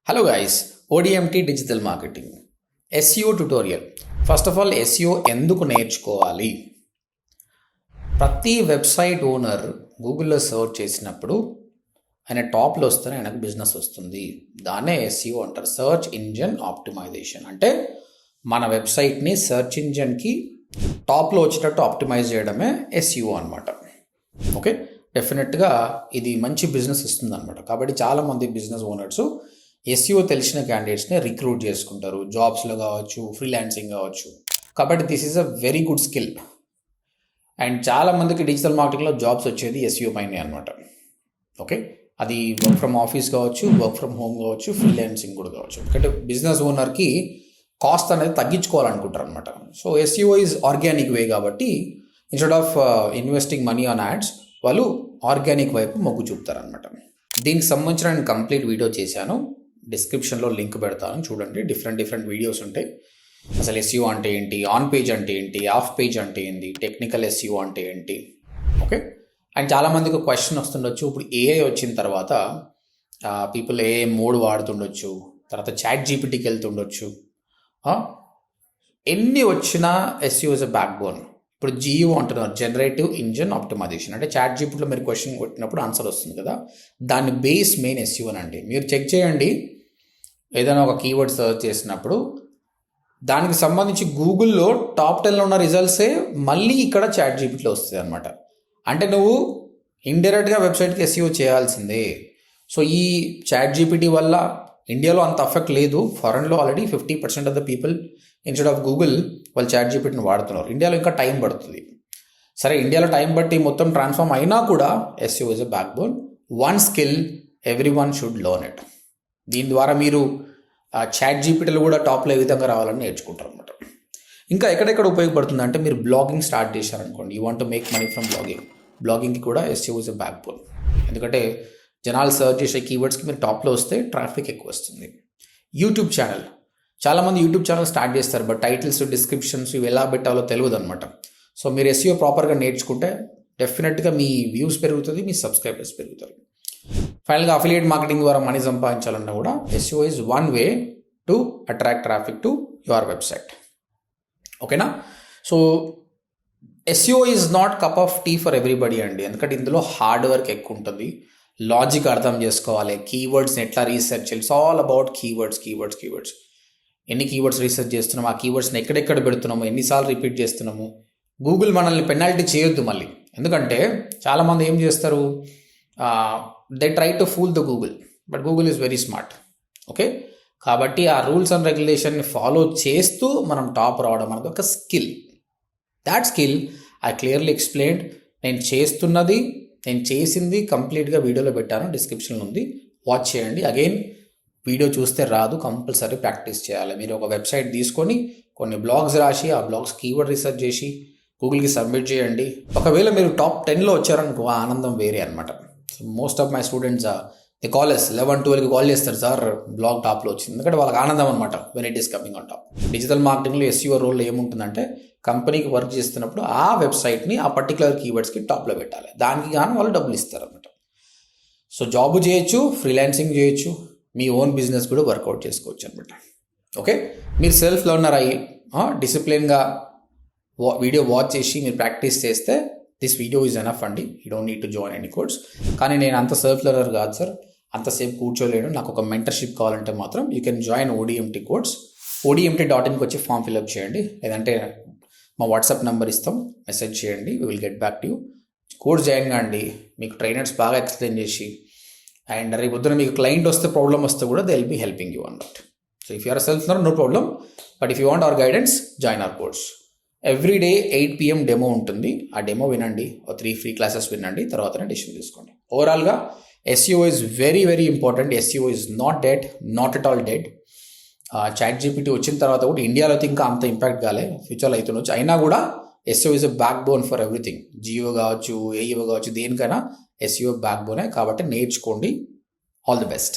Hello guys, ODMT digital marketing SEO tutorial. First of all SEO ఎందుకు నేర్చుకోవాలి? ప్రతి website owner గూగుల్లో search చేసినప్పుడు ఆయన టాప్లో వస్తేనే ఆయనకు బిజినెస్ వస్తుంది. దాన్నే SEO అంటారు, సర్చ్ ఇంజిన్ ఆప్టిమైజేషన్. అంటే మన వెబ్సైట్ని సర్చ్ ఇంజిన్కి టాప్లో వచ్చేటట్టు ఆప్టిమైజ్ చేయడమే SEO అనమాట. ఓకే, డెఫినెట్గా ఇది మంచి బిజినెస్ ఇస్తుంది అనమాట. కాబట్టి చాలామంది బిజినెస్ ఓనర్స్ SEO తెలిసిన క్యాండిడేట్స్ని రిక్రూట్ చేసుకుంటారు, జాబ్స్లో కావచ్చు, ఫ్రీలాన్సింగ్ కావచ్చు. కాబట్టి this is a very good skill. And చాలామందికి డిజిటల్ మార్కెటింగ్లో జాబ్స్ వచ్చేది SEO పైనే అనమాట. ఓకే, అది వర్క్ ఫ్రమ్ ఆఫీస్ కావచ్చు, వర్క్ ఫ్రమ్ హోమ్ కావచ్చు, ఫ్రీలాన్సింగ్ కూడా కావచ్చు. ఎందుకంటే బిజినెస్ ఓనర్కి కాస్ట్ అనేది తగ్గించుకోవాలనుకుంటారు అనమాట. So SEO is organic way కాబట్టి instead of investing money on ads వాళ్ళు ఆర్గానిక్ వైపు మొగ్గు చూపుతారనమాట. దీనికి సంబంధించిన నేను కంప్లీట్ వీడియో చేశాను, డిస్క్రిప్షన్లో లింక్ పెడతాను, చూడండి. డిఫరెంట్ వీడియోస్ ఉంటాయి. అసలు SEO అంటే ఏంటి, ఆన్ పేజ్ అంటే ఏంటి, ఆఫ్ పేజ్ అంటే ఏంటి, టెక్నికల్ SEO అంటే ఏంటి. ఓకే, అండ్ చాలామందికి క్వశ్చన్ వస్తుండొచ్చు, ఇప్పుడు AI వచ్చిన తర్వాత పీపుల్ AI మోడ్ వాడుతుండొచ్చు, తర్వాత ChatGPTకి వెళ్తుండొచ్చు. ఎన్ని వచ్చినా SEO is a back bone. ఇప్పుడు GEO అంటున్నారు, జనరేటివ్ ఇంజిన్ ఆప్టిమైజేషన్. అంటే ChatGPTలో మీరు క్వశ్చన్ కొట్టినప్పుడు ఆన్సర్ వస్తుంది కదా, దాని బేస్ మెయిన్ SEO అండి. మీరు చెక్ చేయండి, ఏదైనా ఒక కీవర్డ్ సర్చ్ చేసినప్పుడు దానికి సంబంధించి గూగుల్లో టాప్ 10లో ఉన్న రిజల్ట్సే మళ్ళీ ఇక్కడ ChatGPTలో వస్తుంది అనమాట. అంటే నువ్వు ఇండైరెక్ట్గా వెబ్సైట్కి SEO చేయాల్సిందే. సో ఈ ChatGPT వల్ల ఇండియాలో అంత ఎఫెక్ట్ లేదు. ఫారెన్లో already 50% of the people instead of Google వాళ్ళు ChatGPTని వాడుతున్నారు. ఇండియాలో ఇంకా టైం పడుతుంది. సరే, ఇండియాలో టైం బట్టి మొత్తం ట్రాన్స్ఫార్మ్ అయినా కూడా SEO is a back bone. One skill every one should learn it. దీని ద్వారా మీరు ChatGPTలో కూడా టాప్లో ఏ విధంగా రావాలని నేర్చుకుంటారు అనమాట. ఇంకా ఎక్కడెక్కడ ఉపయోగపడుతుంది అంటే, మీరు బ్లాగింగ్ స్టార్ట్ చేశారనుకోండి, you want to make money from బ్లాగింగ్కి కూడా SEO is a backbone. ఎందుకంటే జనాలు సర్చ్ చేసే కీవర్డ్స్కి మీరు టాప్లో వస్తే ట్రాఫిక్ ఎక్కువ వస్తుంది. యూట్యూబ్ ఛానల్, చాలామంది యూట్యూబ్ ఛానల్ స్టార్ట్ చేస్తారు, బట్ టైటిల్స్, డిస్క్రిప్షన్స్ ఇవి ఎలా పెట్టాలో తెలియదు అనమాట. సో మీరు SEO ప్రాపర్గా నేర్చుకుంటే డెఫినెట్గా మీ వ్యూస్ పెరుగుతుంది, మీ సబ్స్క్రైబర్స్ పెరుగుతారు. ఫైనల్గా అఫిలియేట్ మార్కెటింగ్ ద్వారా మనీ సంపాదించాలన్నా కూడా SEO is one way to attract traffic to your website. ఓకేనా? So SEO is not cup of tea for everybody అండి. ఎందుకంటే ఇందులో హార్డ్ వర్క్ ఎక్కువ ఉంటుంది, లాజిక్ అర్థం చేసుకోవాలి, కీవర్డ్స్ని ఎట్లా రీసెర్చ్ చేయాలి. It's all about keywords. ఎన్ని కీవర్డ్స్ రీసెర్చ్ చేస్తున్నాము, ఆ కీవర్డ్స్ని ఎక్కడెక్కడ పెడుతున్నాము, ఎన్నిసార్లు రిపీట్ చేస్తున్నాము. గూగుల్ మనల్ని పెనాల్టీ చేయొద్దు మళ్ళీ. ఎందుకంటే చాలామంది ఏం చేస్తారు, they try to fool the Google, but Google is very smart. Okay, కాబట్టి ఆ రూల్స్ అండ్ రెగ్యులేషన్ని ఫాలో చేస్తూ మనం టాప్ రావడం అనేది ఒక skill. That skill I clearly explained. నేను చేసింది కంప్లీట్గా వీడియోలో పెట్టాను, డిస్క్రిప్షన్లో ఉంది, వాచ్ చేయండి. అగైన్ వీడియో చూస్తే రాదు, కంపల్సరీ ప్రాక్టీస్ చేయాలి. మీరు ఒక వెబ్సైట్ తీసుకొని కొన్ని బ్లాగ్స్ రాసి, ఆ బ్లాగ్స్ కీవర్డ్ రీసెర్చ్ చేసి గూగుల్కి సబ్మిట్ చేయండి. ఒకవేళ మీరు టాప్ 10లో వచ్చారనుకో, ఆనందం వేరే అనమాట. Most of my students the college 11-12కి కాల్ చేస్తారు, సార్ బ్లాగ్ టాప్లో వచ్చింది. ఎందుకంటే వాళ్ళకి ఆనందం అనమాట, when it is coming on top. Digital మార్కెటింగ్లో SEO రోల్ ఏముంటుందంటే, కంపెనీకి వర్క్ చేస్తున్నప్పుడు ఆ వెబ్సైట్ని ఆ పర్టికులర్ కీవర్డ్స్కి టాప్లో పెట్టాలి. దానికి కానీ వాళ్ళు డబ్బులు ఇస్తారు అనమాట. సో జాబ్ చేయొచ్చు, ఫ్రీలాన్సింగ్ చేయొచ్చు, మీ ఓన్ బిజినెస్ కూడా వర్కౌట్ చేసుకోవచ్చు అనమాట. ఓకే, మీరు సెల్ఫ్ లెర్నర్ అయ్యి డిసిప్లిన్గా వీడియో వాచ్ చేసి మీరు ప్రాక్టీస్ చేస్తే దిస్ వీడియో ఈజ్ ఎనఫ్ అండి. You don't need to join any course. కానీ నేను అంత సెల్ఫ్ లెర్నర్ కాదు సార్, అంతసేపు కూర్చోలేను, నాకు ఒక మెంటర్షిప్ కావాలంటే మాత్రం you can join ODMT course. ODMT.inకి వచ్చి ఫామ్ ఫిల్అప్ చేయండి, లేదంటే మా వాట్సాప్ నెంబర్ ఇస్తాం, మెసేజ్ చేయండి, we will get back to you. Course join కాండి, మీకు ట్రైనర్స్ బాగా ఎక్స్ప్లెయిన్ చేసి, అండ్ రేపు పొద్దున మీకు క్లయింట్ వస్తే ప్రాబ్లం వస్తే కూడా they will be helping you అన్నమాట. So if you're self learner, no problem, but if you want our guidance, join our course. Every day 8 PM demo ఉంటుంది. ఆ డెమో వినండి, 3 ఫ్రీ క్లాసెస్ వినండి, తర్వాతనే డిసిషన్ తీసుకోండి. ఓవరాల్గా SEO is very important. SEO is not at all dead. ChatGPT వచ్చిన తర్వాత కూడా ఇండియాలో అయితే ఇంకా అంత ఇంపాక్ట్ కాలే, ఫ్యూచర్లో అవుతుండొచ్చు. అయినా కూడా SEO is a back bone for everything. GEO కావచ్చు, AEO కావచ్చు, దేనికైనా SEO బ్యాక్ బోనే. కాబట్టి నేర్చుకోండి. All the best.